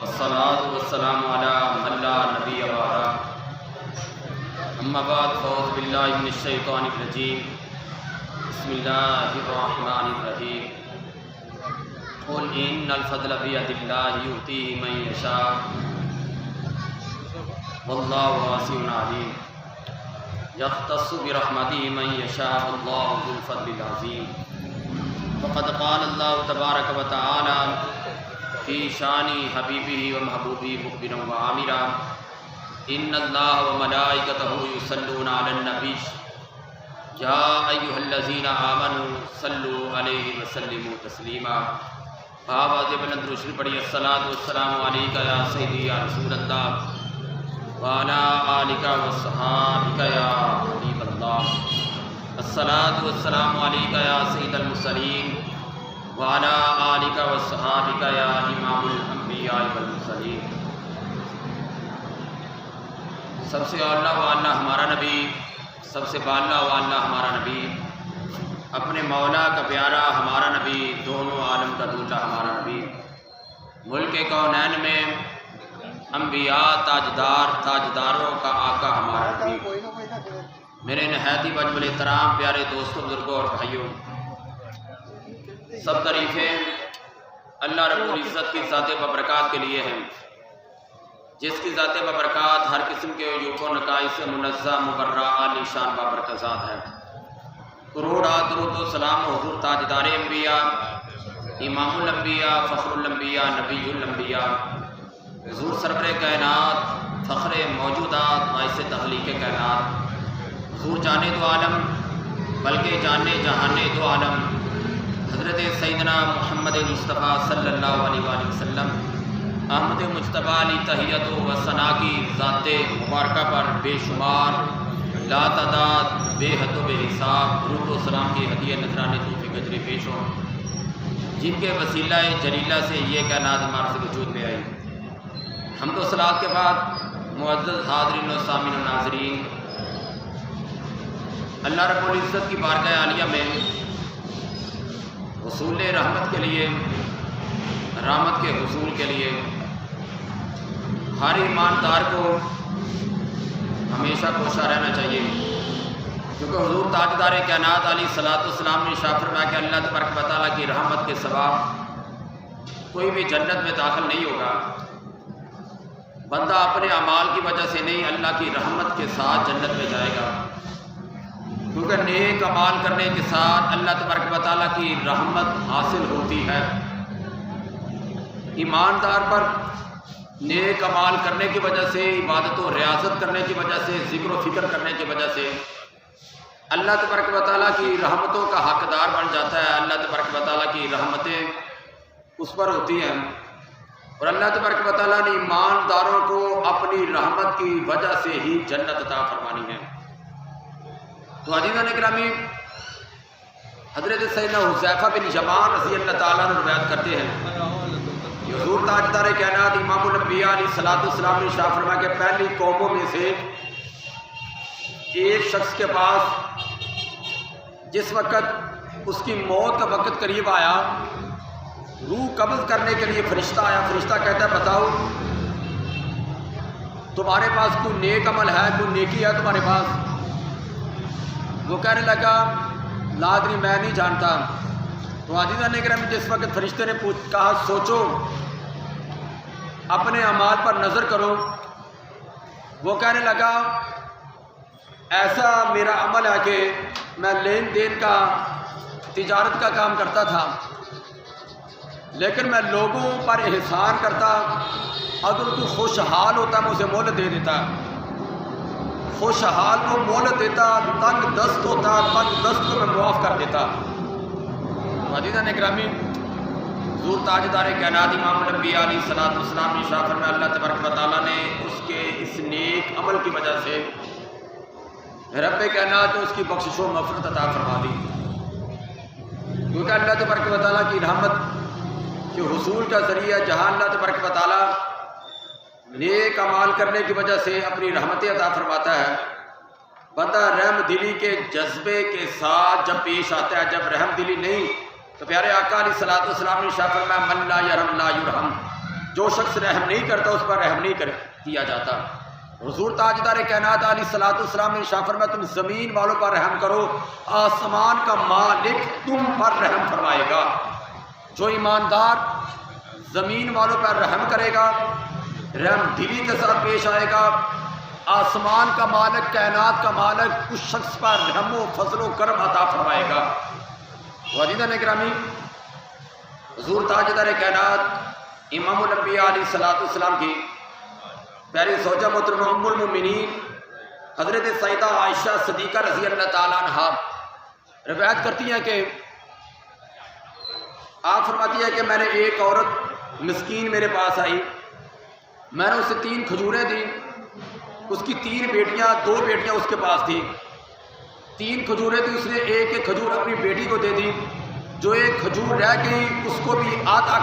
والصلاة والسلام على من لا نبي بعده اما بعد فاعوذ بالله من الشیطان الرجیم بسم اللہ الرحمن الرحیم قل ان الفضل بید اللہ یؤتیہ من یشاء واللہ واسع علیم یختص برحمتہ من یشاء واللہ ذو الفضل العظیم وقد قال اللہ تبارک وتعالی فی شان حبیبہ و محبوبہ مخبرا و عامرا ان اللہ و ملائکتہ یصلون علی النبی یا ایھا الذین آمنوا صلوا علیہ وسلموا تسلیما۔ آواز بلند درود شریف پڑھیے۔ الصلاۃ والسلام علیک یا سیدی یا رسول اللہ وعلی آلک وصحابک یا حبیب اللہ۔ الصلاۃ والسلام علیک یا سید المرسلین وعلی آلک وصحابک یا امام الانبیاء والمرسلین۔ سب سے اعلیٰ و اعلیٰ ہمارا نبی، سب سے بالا و اعلیٰ ہمارا نبی، اپنے مولا کا پیارا ہمارا نبی، دونوں عالم کا دوسرا ہمارا نبی، ملک کونین میں انبیاء تاجداروں کا آقا ہمارا نبی۔ میرے نہایت واجب الاحترام پیارے دوستوں، بزرگوں اور بھائیوں، سب تعریفیں اللہ رب العزت کی ذات بابرکات کے لیے ہیں، جس کی ذات بابرکات ہر قسم کے عیوب و نقائص سے منزہ مبرہ عالی شان بابرکت ذات ہے۔ کروڑات درود و سلام حضور تاجدار انبیاء، امام الانبیاء، فخر الانبیاء، نبی الانبیاء، حضور سرور کائنات، فخر موجودات، باعث تخلیق کائنات، حضور جانے دو عالم بلکہ جانے جہانے دو عالم، حضرت سیدنا محمد مصطفیٰ صلی اللہ علیہ وآلہ وسلم، احمد مجتبیٰ علی تحیت و ثنا کی ذات مبارکہ پر بے شمار لا تعداد بے حد و بے حساب درود و سلام کی ہدیہ نذرانے توفیق اجر پیش ہوں، جن کے وسیلہ جلیلہ سے یہ کائنات ہمارے سے وجود میں آئی۔ حمد و صلوات کے بعد معزز حاضرین و سامعین و ناظرین، اللہ رب العزت کی بارگاہ عالیہ میں حصول رحمت کے لیے، رحمت کے حصول کے لیے ہر ایماندار کو ہمیشہ کوشاں رہنا چاہیے، کیونکہ حضور تاجدار کائنات علیہ الصلوۃ والسلام نے ارشاد فرمایا کہ اللہ تبارک و تعالیٰ کی رحمت کے سوا کوئی بھی جنت میں داخل نہیں ہوگا۔ بندہ اپنے اعمال کی وجہ سے نہیں، اللہ کی رحمت کے ساتھ جنت میں جائے گا، کیونکہ نیک اعمال کرنے کے ساتھ اللہ تبارک و تعالیٰ کی رحمت حاصل ہوتی ہے۔ ایماندار پر نیک اعمال کرنے کی وجہ سے، عبادت و ریاضت کرنے کی وجہ سے، ذکر و فکر کرنے کی وجہ سے اللہ تبارک و تعالیٰ کی رحمتوں کا حقدار بن جاتا ہے۔ اللہ تبارک و تعالیٰ کی رحمتیں اس پر ہوتی ہیں، اور اللہ تبارک و تعالیٰ نے ایمانداروں کو اپنی رحمت کی وجہ سے ہی جنت عطا فرمانی ہے۔ تو عزیزان گرامی، حضرت سیدنا حذیفہ بن یمان رضی اللہ تعالیٰ عنہ روایت کرتے ہیں، حضور تاجدار کائنات امام الانبیاء علیہ الصلوۃ والسلام نے ارشاد فرمایا کہ پہلی قوموں میں سے ایک شخص کے پاس جس وقت اس کی موت کا وقت قریب آیا، روح قبض کرنے کے لیے فرشتہ آیا۔ فرشتہ کہتا ہے بتاؤ تمہارے پاس کوئی نیک عمل ہے، کوئی نیکی ہے تمہارے پاس؟ وہ کہنے لگا لا ادری، میں نہیں جانتا۔ تو عزیزان گرامی، جس وقت فرشتے نے کہا سوچو، اپنے اعمال پر نظر کرو، وہ کہنے لگا ایسا میرا عمل ہے کہ میں لین دین کا، تجارت کا کام کرتا تھا، لیکن میں لوگوں پر احسان کرتا، اگر تو خوشحال ہوتا میں اسے مہلت دے دیتا، خوشحال کو مہلت دیتا، تنگ دست ہوتا تنگ دست کو میں معاف کر دیتا۔ عزیزان گرامی، حضور تاجدار کائنات امام الانبیاء علیہ الصلوۃ والسلام نے ارشاد فرمایا اللہ تبارک و تعالیٰ نے اس کے اس نیک عمل کی وجہ سے رب کائنات نے اس کی بخشش و مغفرت عطا فرما دی، کیونکہ اللہ تبارک و تعالیٰ کی رحمت کے حصول کا ذریعہ جہاں اللہ تبارک و تعالیٰ نیک اعمال کرنے کی وجہ سے اپنی رحمتیں عطا فرماتا ہے، بندہ رحم دلی کے جذبے کے ساتھ جب پیش آتا ہے، جب رحم دلی نہیں تو پیارے آقا علیہ الصلوۃ والسلام نے ارشاد فرمایا من لا یرحم لا یرحم، جو شخص رحم نہیں کرتا اس پر رحم نہیں کیا جاتا۔ حضور تاجدار کائنات علیہ الصلوۃ والسلام نے ارشاد فرمایا تم زمین والوں پر رحم کرو، آسمان کا مالک تم پر رحم فرمائے گا۔ جو ایماندار زمین والوں پر رحم کرے گا، رحم دلی کے ساتھ پیش آئے گا، آسمان کا مالک، کائنات کا مالک اس شخص پر رحم و فضل و کرم عطا فرمائے گا۔ عزیزان گرامی، حضور تاجدار کائنات امام الانبیاء علیہ الصلوۃ والسلام کی پیاری زوجہ محترمہ ام المؤمنین حضرت سیدہ عائشہ صدیقہ رضی اللہ تعالیٰ عنہا روایت کرتی ہیں کہ آپ فرماتی ہے کہ میں نے ایک عورت مسکین میرے پاس آئی، میں نے اسے 3 کھجوریں دیں، اس کی 3 بیٹیاں 2 بیٹیاں اس کے پاس تھیں، 3 کھجوریں تھیں، اس نے ایک کھجور اپنی بیٹی کو دے دی، جو ایک کھجور رہ گئی اس کو بھی آدھا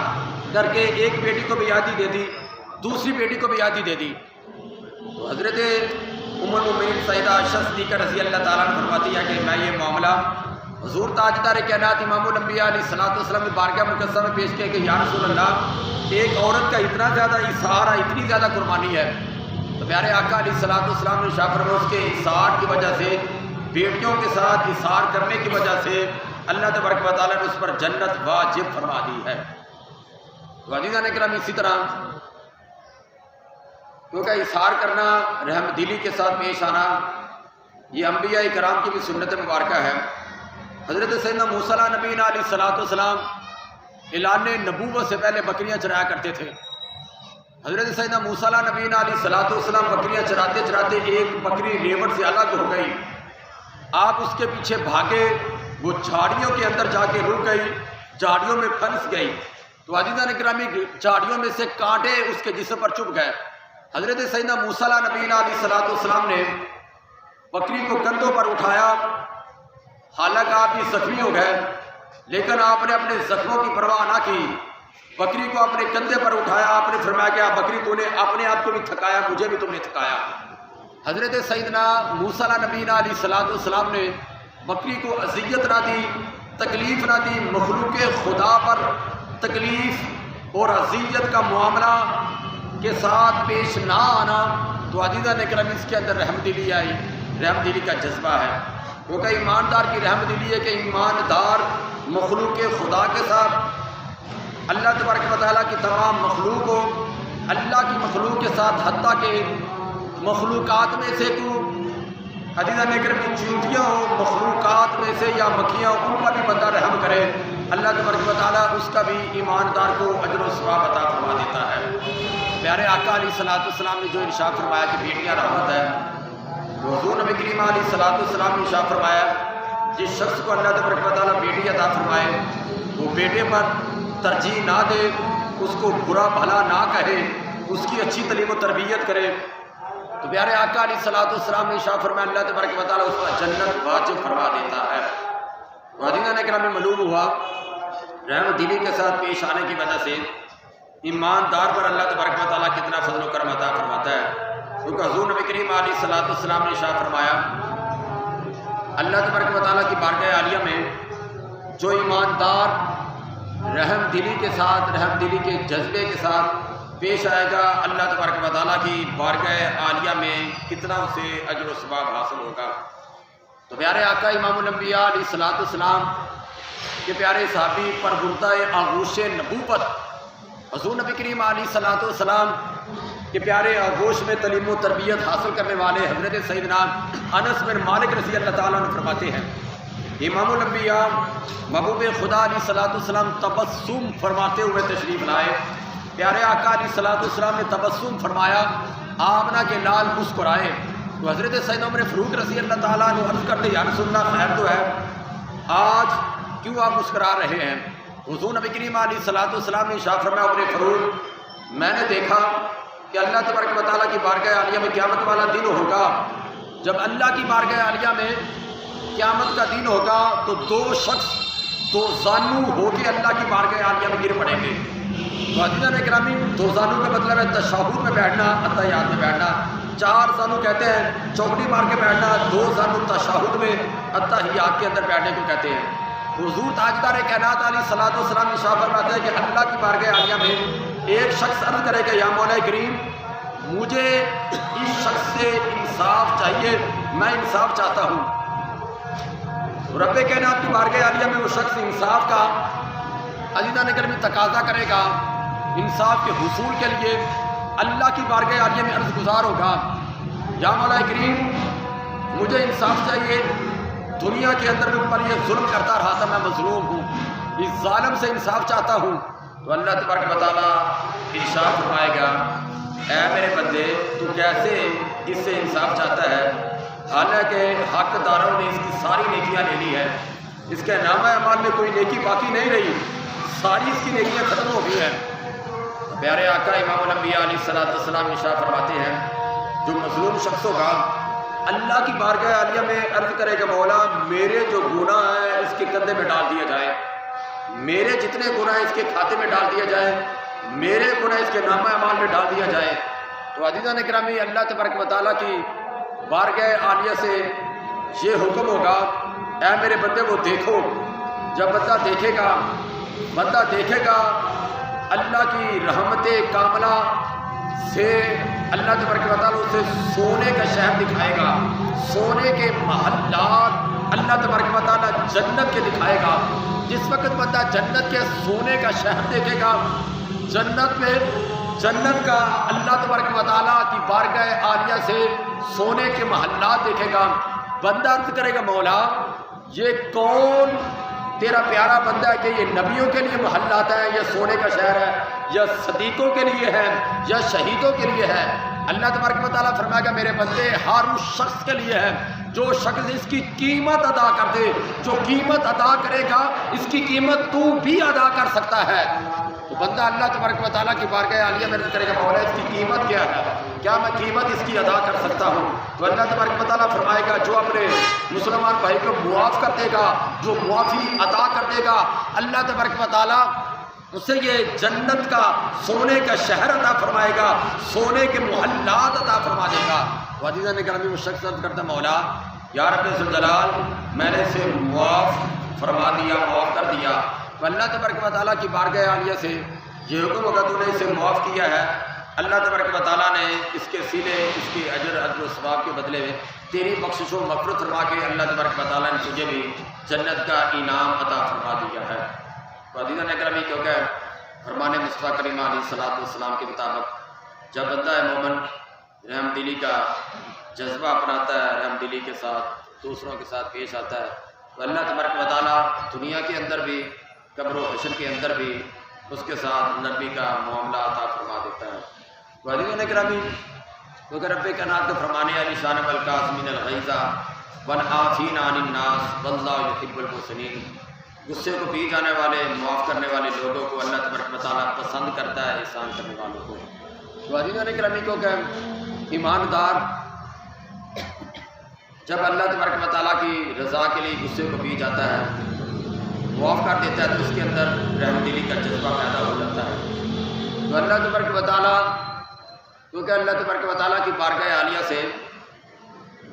کر کے ایک بیٹی کو بھی آدھی دے دی، دوسری بیٹی کو بھی آدھی دے دی۔ تو حضرت ام المؤمنین سیدہ عائشہ صدیقہ رضی اللہ تعالیٰ عنہ فرماتی ہے کہ میں یہ معاملہ حضور تاجدار کائنات امام الانبیاء علیہ الصلوۃ والسلام کی بارگاہ مقدسہ میں پیش کیا کہ یا رسول اللہ، ایک عورت کا اتنا زیادہ ایثار ہے، اتنی زیادہ قربانی ہے، تو پیارے آقا علیہ الصلوۃ والسلام نے ارشاد فرمایا اس کے ایثار کی وجہ سے، بیٹیوں کے ساتھ ایثار کرنے کی وجہ سے اللہ تبارک و تعالیٰ نے اس پر جنت واجب فرما دی ہے۔ تو عزیزان اکرام، اسی طرح کیونکہ ایثار کرنا، رحم دلی کے ساتھ پیش آنا، یہ انبیاء کرام کی بھی سنت مبارکہ ہے۔ حضرت سیدنا موسیٰ نبینا علیہ الصلوۃ والسلام اعلان نبوت سے پہلے بکریاں چرایا کرتے تھے۔ حضرت سیدنا موسیٰ نبینا علیہ الصلوۃ والسلام بکریاں چراتے چراتے ایک بکری ریوڑ سے الگ ہو گئی، آپ اس کے پیچھے بھاگے، وہ جھاڑیوں کے اندر جا کے رک گئی، جھاڑیوں میں پھنس گئی، تو عزیزان گرامی جھاڑیوں میں سے کانٹے اس کے جسم پر چبھ گئے۔ حضرت سیدنا موسیٰ نبینا علیہ الصلوۃ والسلام نے بکری کو کندھوں پر اٹھایا، حالانکہ آپ بھی زخمی ہو گئے، لیکن آپ نے اپنے زخموں کی پرواہ نہ کی، بکری کو اپنے کندھے پر اٹھایا، آپ نے فرمایا کہ بکری تو نے اپنے آپ کو بھی تھکایا، مجھے بھی تم نے تھکایا۔ حضرت سیدنا موسیٰ نبینا علیہ الصلوۃ والسلام نے بکری کو اذیت نہ دی، تکلیف نہ دی، مخلوق خدا پر تکلیف اور اذیت کا معاملہ کے ساتھ پیش نہ آنا، تو عزیزان اکرام اس کے اندر رحم دلی آئی، رحم دلی کا جذبہ ہے، کیونکہ ایماندار کی رحم دلی ہے کہ ایماندار مخلوق خدا کے ساتھ، اللہ تبارک و تعالیٰ کی تمام مخلوق کو، اللہ کی مخلوق کے ساتھ، حتیٰ کہ مخلوقات میں سے تو عزیزان اکرام چیونٹیاں ہو، مخلوقات میں سے یا مکھیاں، ان پر بھی بندہ رحم کرے، اللہ تبارک و تعالیٰ اس کا بھی ایماندار کو اجر و ثواب عطا فرما دیتا ہے۔ پیارے آقا علیہ الصلوۃ والسلام نے جو ارشاد فرمایا کہ بیٹیاں رحمت ہے، تو حضور نبی کریم علیہ الصلوۃ والسلام نے ارشاد فرمایا جس شخص کو اللہ تبارک و تعالیٰ بیٹی عطا فرمائے وہ بیٹے پر ترجیح نہ دے، اس کو برا بھلا نہ کہے، اس کی اچھی تعلیم و تربیت کرے، تو پیارے آقا علیہ الصلوۃ والسلام نے ارشاد فرمایا اللہ تبارک و تعالیٰ اس پر جنت واجب فرما دیتا ہے۔ عزیزان اکرام، معلوم ہوا رحم دلی کے ساتھ پیش آنے کی وجہ سے ایماندار پر اللہ تبارک و تعالیٰ کتنا فضل و کرم عطا فرماتا ہے، کیونکہ حضور نبی کریم علیہ الصلوۃ والسلام نے ارشاد فرمایا اللہ تبارک و تعالیٰ کی بارگاہ عالیہ میں جو ایماندار رحم دلی کے ساتھ، رحم دلی کے جذبے کے ساتھ پیش آئے گا، اللہ تبارک و تعالیٰ کی بارگاہ عالیہ میں کتنا اسے اجر و ثواب حاصل ہوگا۔ تو پیارے آقا امام الانبیاء علیہ الصلوۃ والسلام کے پیارے صحابی پر بردہ آغوش نبوت، حضور نبی کریم علیہ الصلوۃ والسلام کے پیارے آغوش میں تعلیم و تربیت حاصل کرنے والے حضرت سیدنا انس بن مالک رضی اللہ تعالیٰ عنہ فرماتے ہیں امام الانبیاء محبوب خدا علیہ الصلوۃ والسلام تبسم فرماتے ہوئے تشریف لائے، پیارے آقا علیہ الصلوۃ والسلام نے تبسم فرمایا، آمنہ کے لال مسکرائے، تو حضرت سیدنا عمر فاروق رضی اللہ تعالیٰ عنہ عرض کرتے یا رسول اللہ خیر تو ہے، آج کیوں آپ مسکرا رہے ہیں؟ حضور نبی کریم علیہ الصلوۃ والسلام نے ارشاد فرمایا عمر فاروق میں نے دیکھا کہ اللہ تبارک و تعالیٰ کی بارگاہ عالیہ میں قیامت والا دن ہوگا، جب اللہ کی بارگاہ عالیہ میں قیامت کا دن ہوگا تو 2 شخص 2 زانو ہو کے اللہ کی بارگاہ عالیہ میں گر پڑیں گے۔ تو عزیزان اکرامی 2 زانو کا مطلب ہے تشہد میں بیٹھنا، اتحیات میں بیٹھنا، 4 زانو کہتے ہیں چوکڑی مار کے بیٹھنا، 2 زانو تشہد میں اتحیات کے اندر بیٹھنے کو کہتے ہیں۔ حضور تاجدار کائنات علیہ الصلوۃ والسلام ارشاد فرماتے ہیں کہ اللہ کی بارگاہ عالیہ میں ایک شخص عرض کرے کہ یا مولا کریم مجھے اس شخص سے انصاف چاہیے، میں انصاف چاہتا ہوں۔ رب کائنات کی بارگاہ عالیہ میں وہ شخص انصاف کا عزیزان گرامی تقاضا کرے گا، انصاف کے حصول کے لیے اللہ کی بارگاہ عالیہ میں عرض گزار ہوگا، یا مولا کریم مجھے انصاف چاہیے، دنیا کے اندر مجھ پر یہ ظلم کرتا رہا تھا، میں مظلوم ہوں، اس ظالم سے انصاف چاہتا ہوں۔ تو اللہ تبارک و تعالیٰ ارشاد فرمائے گا، اے میرے بندے تو کیسے اس سے انصاف چاہتا ہے، حالانکہ حق داروں نے اس کی ساری نیکیاں لے لی ہے، اس کے نامہ اعمال میں کوئی نیکی باقی نہیں رہی، ساری اس کی نیکیاں ختم ہو گئی ہیں۔ پیارے آقا امام الانبیاء علیہ السلام ارشاد فرماتے ہیں، جو مظلوم شخص ہوگا اللہ کی بارگاہ عالیہ میں عرض کرے گا، مولا میرے جو گناہ ہیں اس کے کندھے میں ڈال دیا جائے، میرے جتنے گناہ اس کے کھاتے میں ڈال دیا جائے، میرے گناہ اس کے نامہ اعمال میں ڈال دیا جائے۔ تو عزیزان گرامی اللہ تبارک و تعالیٰ کی بارگاہ عالیہ سے یہ حکم ہوگا، اے میرے بندے وہ دیکھو، جب بندہ دیکھے گا اللہ کی رحمت کاملہ سے اللہ تبارک و تعالیٰ اسے سونے کا شہر دکھائے گا، سونے کے محلات اللہ تبارک و تعالیٰ جنت کے دکھائے گا۔ جس وقت بندہ جنت کے سونے کا شہر دیکھے گا، جنت کا اللہ تبارک و تعالیٰ کی بارگاہ عالیہ سے سونے کے محلات دیکھے گا، بندہ عرض کرے گا، مولا یہ کون تیرا پیارا بندہ ہے کہ یہ نبیوں کے لیے محلات ہیں، یہ سونے کا شہر ہے، یا صدیقوں کے لیے ہے، یا شہیدوں کے لیے ہے؟ اللہ تبارک و تعالیٰ فرمائے گا، میرے بندے ہر اس شخص کے لیے ہے جو شخص اس کی قیمت ادا کر دے، جو قیمت ادا کرے گا اس کی قیمت تو بھی ادا کر سکتا ہے۔ تو بندہ اللہ تبارک و تعالیٰ کی بارگاہ عالیہ میں عرض کرے گا، مولا اس کی قیمت کیا ہے، کیا میں قیمت اس کی ادا کر سکتا ہوں؟ تو اللہ تبارک و تعالیٰ فرمائے گا، جو اپنے مسلمان بھائی کو معاف کر دے گا، جو معافی عطا کر دے گا، اللہ تبارک و تعالیٰ اسے یہ جنت کا سونے کا شہر عطا فرمائے گا، سونے کے محلات عطا فرما دے گا۔ عزیزان گرامی وہ شخص عرض کرتا، مولا یا رب ذوالجلال میں نے اسے معاف فرما دیا، معاف کر دیا۔ تو اللہ تبارک و تعالیٰ کی بارگاہ عالیہ سے یہ حکم ہوگا، تو نے اسے معاف کیا ہے، اللہ تبارک و تعالیٰ نے اس کے سلے، اس کے اجر و ثواب کے بدلے میں تیری بخشش و مغفرت فرما کے اللہ تبارک و تعالیٰ نے تجھے بھی جنت کا انعام عطا فرما دیا ہے۔ تو عزیزان گرامی کیونکہ فرمان مصطفیٰ کریم علیہ السلام کے مطابق جب بندہ مومن رحم دلی کا جذبہ اپناتا ہے، رحم دلی کے ساتھ دوسروں کے ساتھ پیش آتا ہے، تو اللہ تبارک و تعالیٰ دنیا کے اندر بھی قبر و حشر کے اندر بھی اس کے ساتھ نرمی کا معاملہ عطا فرما دیتا ہے۔ تو عزیزان گرامی کیونکہ رب کائنات کے فرمانے علی شان والکاظمین الغیظ والعافین عن الناس واللہ یحب المحسنین، غصے کو پی جانے والے، معاف کرنے والے لوگوں کو اللہ تبارک و تعالیٰ پسند کرتا ہے، احسان کرنے والوں کو۔ تو عزیزان گرامی کو کہ ایماندار جب اللہ تبارک و تعالیٰ کی رضا کے لیے غصے کو پی جاتا ہے، معاف کر دیتا ہے، تو اس کے اندر رحم دلی کا جذبہ پیدا ہو جاتا ہے۔ تو اللہ تبارک و تعالیٰ کیونکہ اللہ تبارک و تعالیٰ کی بارگاہ عالیہ سے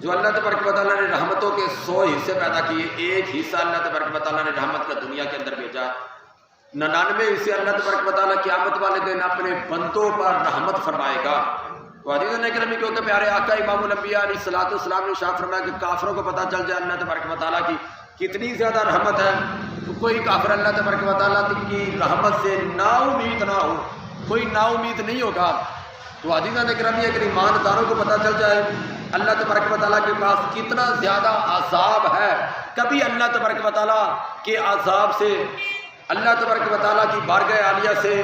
جو اللہ تبارک و تعالیٰ نے رحمتوں کے 100 حصے پیدا کیے، ایک حصہ اللہ تبارک و تعالیٰ نے رحمت کا دنیا کے اندر بھیجا، 99 حصے اللہ تبارک و تعالیٰ قیامت والے دن اپنے بندوں پر رحمت فرمائے گا۔ تو عزیزان گرامی کیونکہ پیارے آقا امام الانبیاء علیہ السلام نے ارشاد فرمایا کہ کافروں کو پتہ چل جائے اللہ تبارک و تعالیٰ کی کتنی زیادہ رحمت ہے، تو کوئی کافر اللہ تبارک و تعالیٰ کی رحمت سے نا امید نہ ہو، کوئی نا امید نہیں ہوگا۔ تو عزیزان گرامی اگر ایمانداروں کو پتہ چل جائے اللہ تبارک و تعالیٰ کے پاس کتنا زیادہ عذاب ہے، کبھی اللہ تبارک و تعالیٰ کے عذاب سے، اللہ تبارک و تعالیٰ کی بارگاہ عالیہ سے،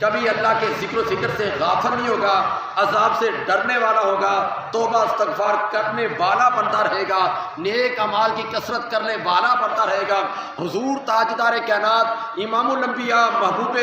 کبھی اللہ کے ذکر و فکر سے غافل نہیں ہوگا، عذاب سے ڈرنے والا ہوگا، توبہ استغفار کرنے والا بنتا رہے گا، نیک اعمال کی کثرت کرنے والا بنتا رہے گا، حضور تاجدار کائنات امام الانبیاء محبوب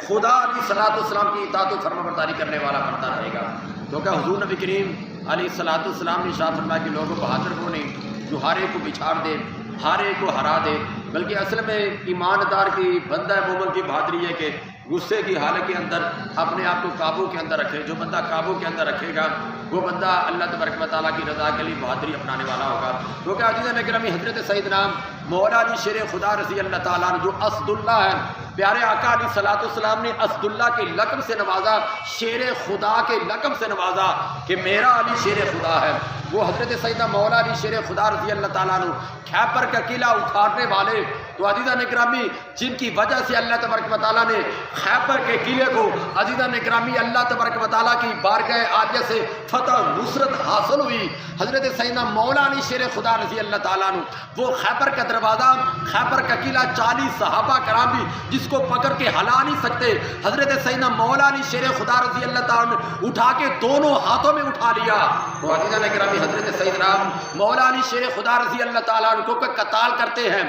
خدا علیہ السلام کی اطاعت و فرما برداری کرنے والا بنتا رہے گا۔ کیونکہ حضور نبی کریم علیہ السلام نے ارشاد فرمایا کہ لوگوں بہادر کو نہیں جو ہارے کو بچھاڑ دے، ہارے کو ہرا دے، بلکہ اصل میں ایماندار کی بندہ مومن کی بہادری ہے کہ غصے کی حالت کے اندر اپنے آپ کو قابو کے اندر رکھے۔ جو بندہ قابو کے اندر رکھے گا وہ بندہ اللہ تبارک و تعالیٰ کی رضا کے لیے بہادری اپنانے والا ہوگا۔ کیونکہ عزیزان گرامی حضرت سیدنا مولا علی شیر خدا رضی اللہ تعالیٰ عنہ جو اسد اللہ ہے، پیارے آقا علیہ الصلوۃ والسلام نے اسداللہ کے لقب سے نوازا، شیر خدا کے لقب سے نوازا کہ میرا علی شیر خدا ہے۔ وہ حضرت سیدنا مولا علی شیر خدا رضی اللہ تعالیٰ عنہ، خیبر کا قلعہ اکھاڑنے والے، تو عزیزان اکرامی جن کی وجہ سے اللہ تبارک و تعالیٰ نے خیبر کے قلعے کو عزیزان اکرامی اللہ تبارک و تعالیٰ کی بارگاہ عالیہ سے فتح نصرت حاصل ہوئی، حضرت سیدنا مولا علی شیر خدا رضی اللہ تعالیٰ عنہ، وہ خیبر کا دروازہ، خیبر کا قلعہ 40 صحابہ کرام بھی جس کو پکڑ کے ہلا نہیں سکتے، حضرت سیدنا مولا علی شیر خدا رضی اللہ تعالیٰ نے اٹھا کے دونوں ہاتھوں میں اٹھا لیا۔ تو عزیزان اکرامی حضرت سیدنا مولا علی شیر خدا رضی اللہ تعالیٰ عنہ کو قتال کرتے ہیں،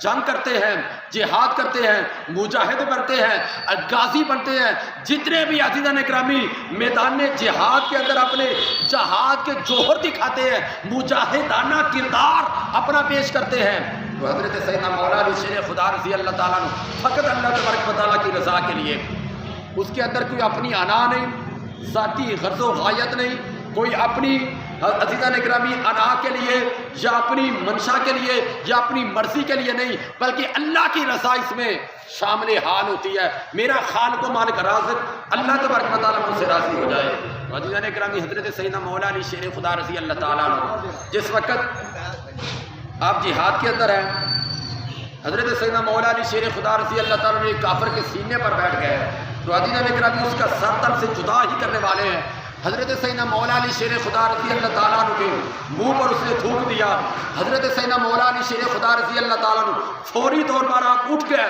جنگ کرتے ہیں، جہاد کرتے ہیں، مجاہد بنتے ہیں، غازی بنتے ہیں، جتنے بھی عزیزان اکرامی میدان جہاد کے اندر اپنے جہاد کے جوہر دکھاتے ہیں، مجاہدانہ کردار اپنا پیش کرتے ہیں، تو حضرت سیدنا مولا علی شیر خدا رضی اللہ تعالیٰ عنہ فقط اللہ تبارک و تعالیٰ کی رضا کے لیے، اس کے اندر کوئی اپنی انا نہیں، ذاتی غرض و غایت نہیں، کوئی اپنی عزیزان اکرامی انا کے لیے یا اپنی منشا کے لیے یا اپنی مرضی کے لیے نہیں، بلکہ اللہ کی رضا اس میں شامل حال ہوتی ہے۔ میرا خالق و مالک رازق اللہ تبارک و تعالیٰ مجھ سے راضی ہو جائے۔ عزیزان اکرامی حضرت سیدنا مولا علی شیر خدا رضی اللہ تعالیٰ عنہ جس وقت آپ جہاد کے اندر ہیں، حضرت سیدنا مولا علی شیر خدا رضی اللہ تعالیٰ نے کافر کے سینے پر بیٹھ گئے، تو عزیزان اکرامی اس کا سر تن سے جدا ہی کرنے والے ہیں۔ حضرت سیدنا مولا علی شیر خدا رضی اللہ تعالیٰ عنہ کے منہ پر اس نے تھوک دیا، حضرت سیدنا مولا علی شیر خدا رضی اللہ تعالیٰ عنہ فوری طور پر آپ اٹھ گئے۔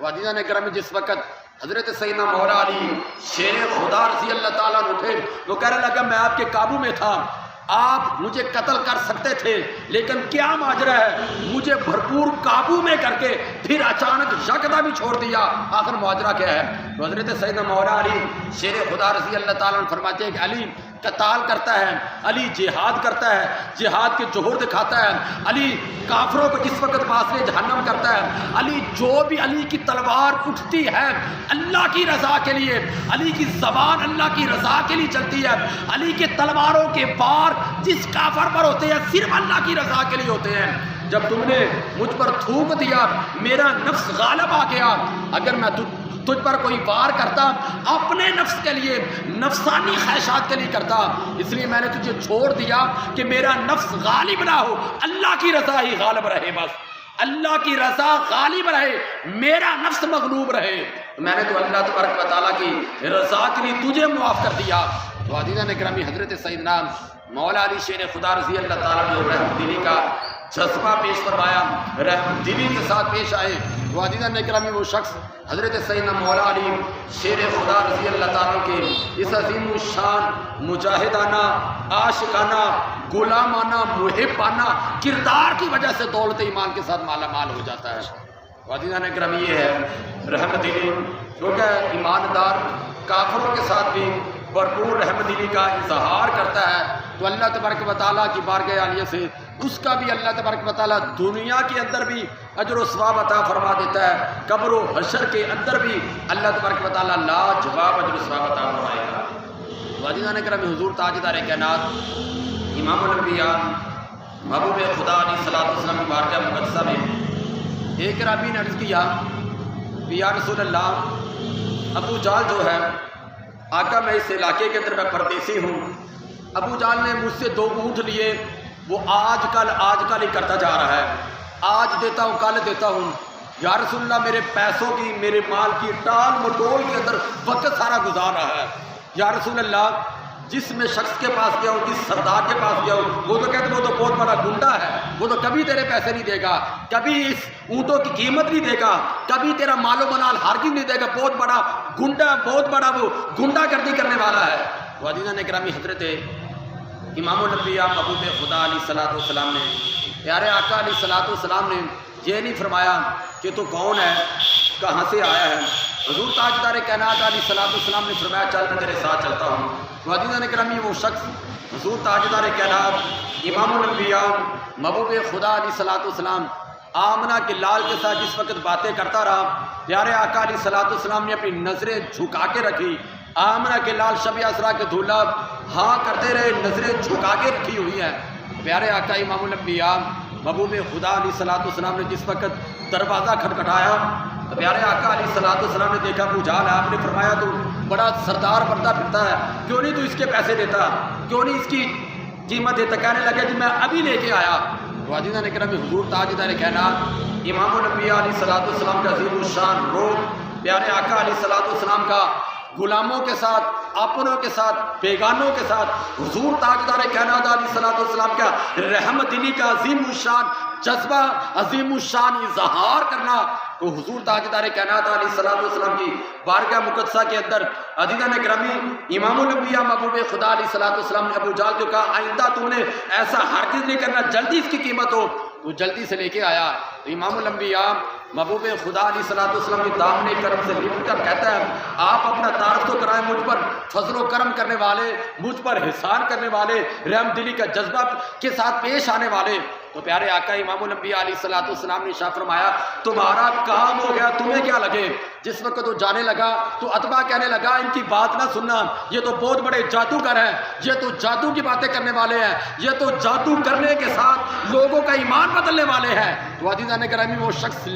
عزیزان اکرامی جس وقت حضرت سیدنا مولا علی شیر خدا رضی اللہ تعالیٰ عنہ اٹھے، وہ کہنے لگا میں آپ کے قابو میں تھا، آپ مجھے قتل کر سکتے تھے، لیکن کیا ماجرا ہے، مجھے بھرپور قابو میں کر کے پھر اچانک یکدم بھی چھوڑ دیا، آخر ماجرا کیا ہے؟ تو حضرت سیدنا مولا علی شیر خدا رضی اللہ تعالیٰ عنہ فرماتے ہیں کہ علی قتال کرتا ہے، علی جہاد کرتا ہے، جہاد کے جوہر دکھاتا ہے، علی کافروں کو اس وقت فاصلے جہنم کرتا ہے، علی جو بھی علی کی تلوار اٹھتی ہے اللہ کی رضا کے لیے، علی کی زبان اللہ کی رضا کے لیے چلتی ہے، علی کے تلواروں کے بار جس کافر پر ہوتے ہیں صرف اللہ کی رضا کے لیے ہوتے ہیں۔ جب تم نے مجھ پر تھوک دیا، میرا نفس غالب آ گیا، اگر میں تجھ پر کوئی وار کرتا اپنے نفس کے لیے، نفسانی خواہشات کے لیے کرتا، اس لیے میں نے تجھے چھوڑ دیا کہ میرا نفس غالب نہ ہو، اللہ کی رضا ہی غالب رہے، بس اللہ کی رضا غالب رہے، میرا نفس مغلوب رہے۔ میں نے تو اللہ تبارک و تعالیٰ کی رضا کے لیے تجھے معاف کر دیا۔ تو عزیزان اکرامی حضرت سیدنا مولا علی شیر خدا رضی اللہ تعالیٰ نے رحمت دلی کا جذبہ پیش فرمایا، رحمت دلی کے ساتھ پیش آئے، تو عزیزان اکرامی وہ شخص حضرت سیدنا مولا علی شیر خدا رضی اللہ تعالیٰ کے اس عظیم الشان مجاہدانہ، عاشقانہ، غلامانہ، محبانہ کردار کی وجہ سے دولت ایمان کے ساتھ مالا مال ہو جاتا ہے۔ عزیزان اکرامی یہ ہے رحمت دلی، کیونکہ ایماندار کافروں کے ساتھ بھی بھرپور رحمت دلی کا اظہار کرتا ہے، تو اللہ تبارک و تعالیٰ کی بارگاہ عالیہ سے اس کا بھی اللہ تبارک و تعالیٰ دنیا کے اندر بھی اجر و ثواب عطا فرما دیتا ہے، قبر و حشر کے اندر بھی اللہ تبارک و تعالیٰ لاجواب اجر و ثواب عطا فرمائے گا۔ عزیزان اکرامی حضور تاجدار کائنات امام الانبیاء محبوب خدا علیہ الصلوۃ والسلام کی بارگاہ مقدسہ میں ایک رابی نے عرض کیا کہ یا رسول اللہ، ابو جہل جو ہے آقا میں اس علاقے کے اندر میں پردیسی ہوں، ابو جہل نے مجھ سے 2 اونٹ لیے، وہ آج کل ہی کرتا جا رہا ہے، آج دیتا ہوں کل دیتا ہوں، یا رسول اللہ میرے پیسوں کی، میرے مال کی ٹال مٹول کے اندر وقت سارا گزار رہا ہے، یا رسول اللہ جس میں شخص کے پاس گیا ہوں، جس سردار کے پاس گیا ہوں، وہ تو کہتے وہ تو بہت بڑا گنڈا ہے، وہ تو کبھی تیرے پیسے نہیں دے گا، کبھی اس اونٹوں کی قیمت نہیں دے گا، کبھی تیرا مال و منال ہرگز نہیں دے گا، بہت بڑا گنڈا، بہت بڑا وہ گنڈا گردی کرنے والا ہے۔ تو عزیزان اکرامی حضرت امام الانبیاء محبوب خدا علیہ الصلوۃ والسلام نے، پیارے آقا علیہ الصلوۃ والسلام نے یہ نہیں فرمایا کہ تو کون ہے، کہاں سے آیا ہے، حضور تاجدار کائنات علیہ الصلوۃ والسلام نے فرمایا چل میں تیرے ساتھ چلتا ہوں۔ تو عزیزان اکرامی وہ شخص حضور تاجدار کائنات امام الانبیاء محبوب خدا علیہ الصلوۃ والسلام آمنہ کے لال کے ساتھ جس وقت باتیں کرتا رہا، پیارے آقا علیہ الصلوۃ والسلام نے اپنی نظریں جھکا کے رکھی، آمنہ کے لال شب اسرا کے دھولا ہاں کرتے رہے، نظریں جھکا کے رکھی ہوئی ہیں۔ پیارے آقا امام الانبیاء محبوب خدا علیہ الصلوۃ والسلام نے جس وقت دروازہ کھٹکھٹایا، تو پیارے آقا علیہ الصلوۃ والسلام نے دیکھا ابو جہل ہے، آپ نے فرمایا تو بڑا سردار بنتا پھرتا ہے، کیوں نہیں تو اس کے پیسے دیتا، کیوں نہیں اس کی قیمت دیتا؟ کہنے لگا جی میں ابھی لے کے آیا۔ تو عزیزان اکرامی، حضور تاجدار کائنات امام الانبیاء علیہ الصلوۃ والسلام کا عظیم الشان روح پیارے آقا علیہ الصلوۃ والسلام کا غلاموں کے ساتھ، اپنوں کے ساتھ، بیگانوں کے ساتھ حضور تاجدار کائنات علیہ الصلوۃ والسلام کا رحم دلی کا عظیم الشان جذبہ، عظیم الشان اظہار کرنا، تو حضور تاجدار کائنات علیہ الصلوۃ والسلام کی بارگاہ مقدسہ کے اندر عزیزان اکرامی امام الانبیاء محبوب خدا علیہ الصلوۃ والسلام نے ابو جہل کو کہا آئندہ تم نے ایسا ہرگز نہیں کرنا، جلدی اس کی قیمت ہو۔ وہ جلدی سے لے کے آیا تو امام الانبیاء محبوب خدا علیہ الصلوۃ والسلام کی دامن کرم سے لپٹ کر کہتا ہے آپ اپنا تعارف تو کرائیں مجھ پر فضل و کرم کرنے والے، مجھ پر احسان کرنے والے، رحم دلی کا جذبہ کے ساتھ پیش آنے والے۔ تو پیارے آقا امام الانبیاء علیہ الصلوۃ والسلام نے ارشاد فرمایا تمہارا کام ہو گیا، تمہیں کیا لگے؟ جس وقت وہ جانے لگا تو اتباع کہنے لگا ان کی بات نہ سننا، یہ تو بہت بڑے جادوگر ہیں، یہ تو جادو کی باتیں کرنے والے ہیں، یہ تو جادو کرنے کے ساتھ لوگوں کا ایمان بدلنے والے ہیں۔ تو عزیزان گرامی وہ شخص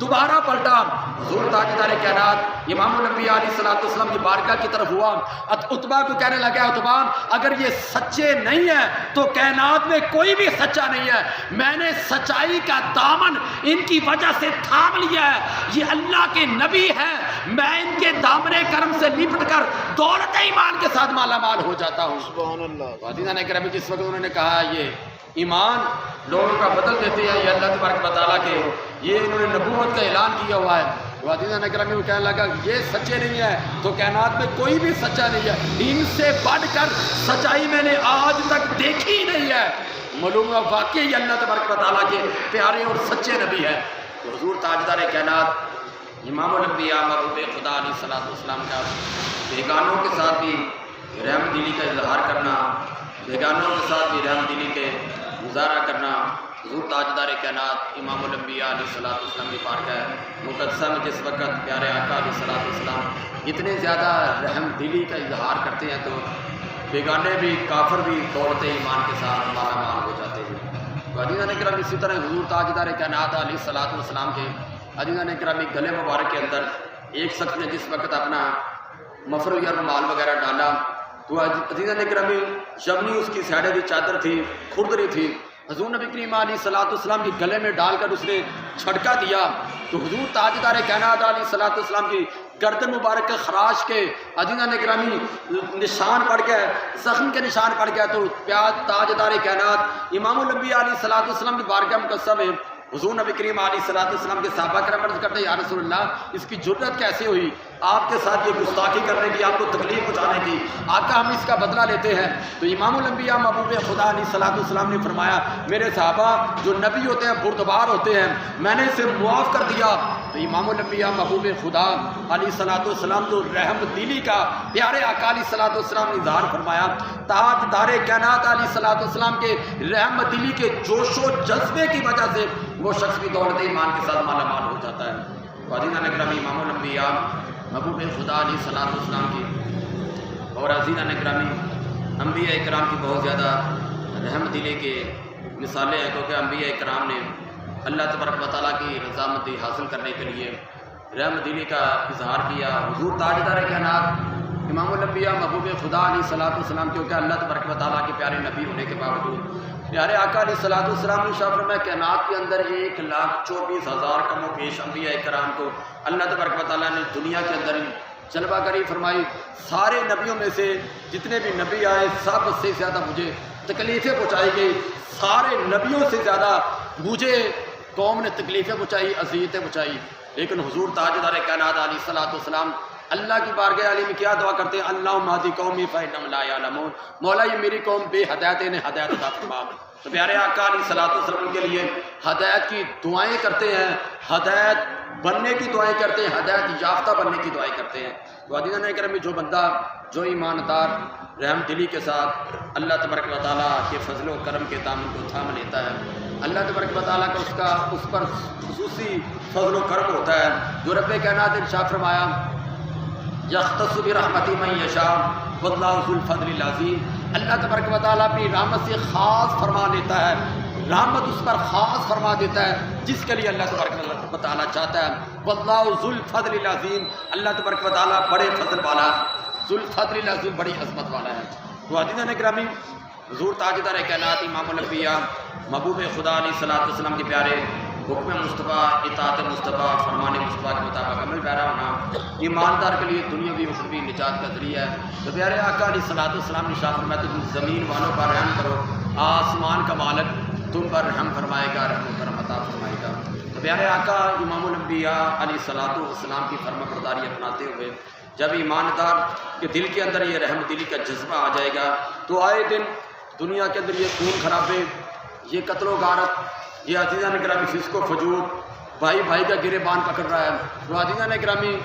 دوبارہ پلٹا، حضور تاجدار کائنات امام الانبیاء علیہ الصلوۃ والسلام کی بارگاہ کی طرف ہوا، اتباع کو کہنے لگا اتباع اگر یہ سچے نہیں ہیں تو کائنات میں کوئی بھی سچا نہیں ہے، میں نے سچائی کا دامن ان کی وجہ سے تھام لیا ہے، یہ اللہ کے نبی ہیں، میں ان کے دامن کرم سے لپٹ کر دولت ایمان کے ساتھ مالا مال ہو جاتا ہوں۔ سبحان اللہ۔ عزیزان کرام جس وقت انہوں نے کہا یہ ایمان لوگوں کا بدل دیتے ہیں، یہ اللہ تبارک و تعالیٰ کے یہ انہوں نے نبوت کا اعلان کیا ہوا ہے، تو عزیزان اکرامی کو کہنے لگا یہ سچے نہیں ہیں تو کائنات میں کوئی بھی سچا نہیں ہے، ان سے بڑھ کر سچائی میں نے آج تک دیکھی نہیں ہے، معلوم ہے واقعی اللہ تبارک و تعالیٰ کے پیارے اور سچے نبی ہیں۔ تو حضور تاجدار کائنات امام الانبیاء محبوب خدا علیہ الصلوۃ والسلام کا بیگانوں کے ساتھ بھی رحم دلی کا اظہار کرنا، بیگانوں کے ساتھ بھی رحم دلی کے مظاہرہ کرنا، حضور تاجدار کائنات امام الانبیاء علیہ الصلوۃ والسلام کی بارگاہ مقدسہ میں جس وقت پیارے آقا علیہ الصلوۃ والسلام اتنے زیادہ رحم دلی کا اظہار کرتے ہیں تو بیگانے بھی کافر بھی دولت ایمان کے ساتھ مالا مال ہو جاتے ہیں۔ تو عزیزان اکرام اسی طرح حضور تاجدار کائنات علیہ الصلوۃ والسلام کے عزیزان اکرامی گلے مبارک کے اندر ایک شخص نے جس وقت اپنا مفر یا رومال وغیرہ ڈالا تو عزیزان اکرامی یمنی اس کی سیڑے کی چادر تھی، کھردری تھی، حضور نبی کریم علیہ الصلوۃ والسلام کے گلے میں ڈال کر اس نے چھڑکا دیا تو حضور تاجدار کائنات علیہ الصلوۃ والسلام کی گردن مبارک کے خراش کے عزیزان اکرامی نشان پڑ گئے، زخم کے نشان پڑ گیا، تو تاجدار کائنات امام الانبیاء علیہ الصلوۃ والسلام کی بارگاہ مقدسہ میں حضور نبی کریم علیہ الصلوۃ والسلام کے صحابہ کرام عرض کرتے ہیں یا رسول اللہ اس کی جرأت کیسے ہوئی آپ کے ساتھ یہ گستاخی کرنے کی، آپ کو تکلیف پہنچانے کی، آقا ہم اس کا بدلہ لیتے ہیں۔ تو امام الانبیاء محبوب خدا علیہ الصلوۃ والسلام نے فرمایا میرے صحابہ جو نبی ہوتے ہیں بردبار ہوتے ہیں، میں نے اسے معاف کر دیا۔ تو امام الانبیاء محبوب خدا علیہ الصلوۃ والسلام جو رحم دلی کا پیارے آقا علیہ الصلوۃ والسلام نے اظہار فرمایا، تاجدار کائنات علیہ الصلوۃ والسلام کے رحم دلی کے جوش و جذبے کی وجہ سے وہ شخص بھی دولت ایمان کے ساتھ مالا مال ہو جاتا ہے۔ عزیزان اکرامی امام الانبیاء محبوب خدا علیہ الصلوۃ والسلام کی اور عزیزان اکرامی انبیاء اکرام کی بہت زیادہ رحم دلی کے مثالیں ہیں، کیونکہ انبیاء اکرام نے اللہ تبارک و تعالیٰ کی رضامندی حاصل کرنے کے لیے رحم دلی کا اظہار کیا۔ حضور تاجدار کائنات امام الانبیاء محبوب خدا علیہ الصلوۃ والسلام کیونکہ اللہ تبارک و تعالیٰ کے پیارے نبی ہونے کے باوجود پیارے آقا علیہ الصلوۃ والسلام نے ارشاد فرمایا کائنات کے اندر 1,24,000 کم و بیش انبیاء اکرام کو اللہ تبارک و تعالیٰ نے دنیا کے اندر جلوہ گری فرمائی۔ سارے نبیوں میں سے جتنے بھی نبی آئے سب سے زیادہ مجھے تکلیفیں پہنچائی گئی، سارے نبیوں سے زیادہ مجھے قوم نے تکلیفیں پہنچائی، اذیتیں پہنچائی، لیکن حضور تاجدار کائنات علیہ الصلوۃ والسلام اللہ کی بارگاہ علی میں کیا دعا کرتے ہیں اللہم اہد قومی فانہم لا یعلمون، مولا یہ میری قوم بے ہدایت انہیں ہدایت عطا فرما۔ تو پیارے آقا علیہ الصلوۃ والسلام کے لیے ہدایت کی دعائیں کرتے ہیں، ہدایت بننے کی دعائیں کرتے ہیں، ہدایت یافتہ بننے کی دعائیں کرتے ہیں۔ تو عزیزان اکرامی جو بندہ جو ایماندار رحم دلی کے ساتھ اللہ تبارک و تعالیٰ کے فضل و کرم کے دامن کو تھام لیتا ہے، اللہ تبارک و تعالیٰ کا اس پر خصوصی فضل و کرم ہوتا ہے، جو رب کائنات نے ارشاد فرمایا یختص برحمتہ من یشاء واللہ ذو الفضل العظیم، اللہ تبارک و تعالیٰ اپنی رحمت سے خاص فرما لیتا ہے رحمت اس پر خاص فرما دیتا ہے جس کے لیے اللہ تبارک و تعالیٰ چاہتا ہے۔ واللہ ذو الفضل العظیم، اللہ تبارک و تعالیٰ بڑے فضل والا، ذو الفضل العظیم بڑی عظمت والا ہے۔ تو عزیزان گرامی، حضور تاجدار کائنات امام الانبیاء محبوب خدا علیہ الصلوۃ والسلام کے پیارے حکم مصطفیٰ، اطاعت مصطفیٰ، فرمان مصطفیٰ کے مطابق عمل پیرا ہونا ایماندار کے لیے دنیاوی و اخروی نجات کا ذریعہ ہے۔ تو پیارے آقا علیہ الصلوۃ والسلام نے ارشاد فرمایا تم زمین والوں پر رحم کرو، آسمان کا مالک تم پر رحم فرمائے گا، رحم و کرم عطا فرمائے گا۔ تو پیارے آقا امام الانبیاء علیہ الصلوۃ والسلام کی فرما برداری اپناتے ہوئے جب ایماندار کے دل کے اندر یہ رحم دلی کا جذبہ آ جائے گا تو آئے دن دنیا کے اندر یہ خون خرابے، یہ قتل و غارت، یہ عزیزان گرامی فسق و فجور، بھائی بھائی کا گریبان پکڑ رہا ہے، تو عزیزان گرامی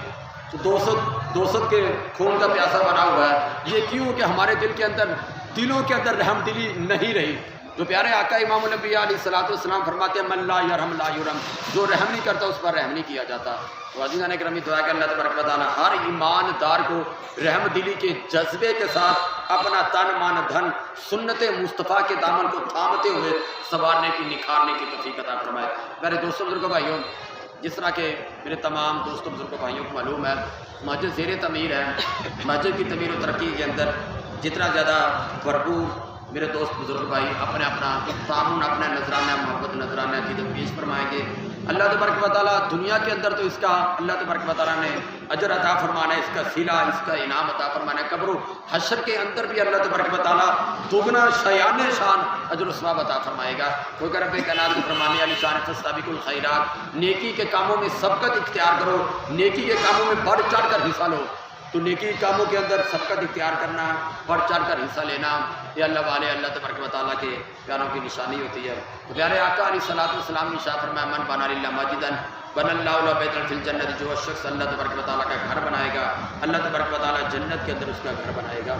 دوست کے خون کا پیاسا بنا ہوا ہے۔ یہ کیوں کہ ہمارے دل کے اندر، دلوں کے اندر رحم دلی نہیں رہی۔ جو پیارے آقا امام الانبیاء علیہ الصلوۃ والسلام فرماتے ہیں من لا یرحم لا یرحم، جو رحم نہیں کرتا اس پر رحم نہیں کیا جاتا۔ تو عزیزان گرامی دعا کہ اللہ تبارک و تعالیٰ ہر ایماندار کو رحم دلی کے جذبے کے ساتھ اپنا تن من دھن سنت مصطفیٰ کے دامن کو تھامتے ہوئے سنوارنے کی، نکھارنے کی توفیق عطا فرمائے۔ میرے دوستوں بزرگوں بھائیوں، جس طرح کہ میرے تمام دوستوں بزرگوں بھائیوں کو معلوم ہے مسجد زیر تعمیر ہے، مسجد کی تعمیر و ترقی کے اندر جتنا زیادہ بھرپور میرے دوست بزرگ بھائی اپنا تعاون، اپنا نذرانہ محبت، نذرانہ عقیدت پیش فرمائیں گے، اللہ تبارک و تعالیٰ دنیا کے اندر تو اس کا اللہ تبارک و تعالیٰ نے اجر عطا فرمانا ہے، اس کا صلہ، اس کا انعام عطا فرمانا ہے۔ قبر و حشر کے اندر بھی اللہ تبارک و تعالیٰ دگنا شایان شان اجر و ثواب عطا فرمائے گا۔ کوئی کہ رب کائنات کے فرمانے علی شان فاستبقوا الخیرات، نیکی کے کاموں میں سبقت اختیار کرو، نیکی کے کاموں میں بڑھ چڑھ کر حصہ لو۔ تو نیکی کاموں کے اندر سبقت اختیار کرنا، بڑھ چڑھ کر حصہ لینا، یہ اللہ والے اللہ تبارک و تعالیٰ کے پیاروں کی نشانی ہوتی ہے۔ تو پیارے آقا علیہ الصلوۃ والسلام نے ارشاد فرمایا من بنا للہ مسجدا بنى اللہ له بیتا فی الجنت، جو شخص اللہ تبارک و تعالیٰ کا گھر بنائے گا اللہ تبارک و تعالیٰ جنت کے اندر اس کا گھر بنائے گا۔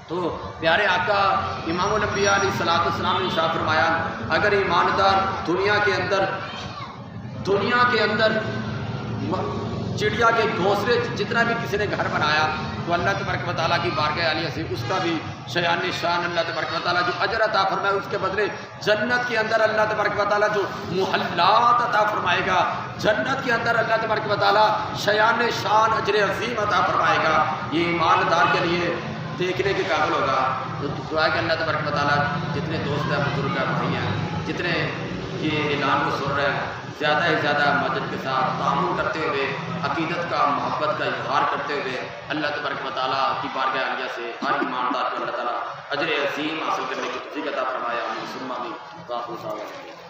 تو پیارے آقا امام الانبیاء علیہ الصلوۃ والسلام نے ارشاد فرمایا اگر ایماندار دنیا کے اندر چڑیا کے گھونسلے جتنا بھی کسی نے گھر بنایا تو اللہ تبارک و تعالیٰ کی بارگاہ عالیہ سے اس کا بھی شایان شان اللہ تبارک و تعالیٰ جو اجر عطا فرمائے اس کے بدلے جنت کے اندر اللہ تبارک و تعالیٰ جو محلات عطا فرمائے گا، جنت کے اندر اللہ تبارک و تعالیٰ شایان شان اجر عظیم عطا فرمائے گا۔ یہ ایماندار کے لیے دیکھنے کے قابل ہوگا۔ تو دعا کہ اللہ تبارک و تعالیٰ جتنے دوست ہیں، بزرگ ہیں، بھائی ہیں، جتنے یہ اعلان کو سن رہے ہیں، زیادہ سے زیادہ مسجد کے ساتھ تعاون کرتے ہوئے، عقیدت کا، محبت کا اظہار کرتے ہوئے اللہ تبارک و تعالیٰ کی بارگاہ عالیہ سے ہر ایماندار کو اللہ تعالیٰ اجر عظیم حاصل کرنے کی توفیق عطا فرمایا۔ آمین ثم آمین۔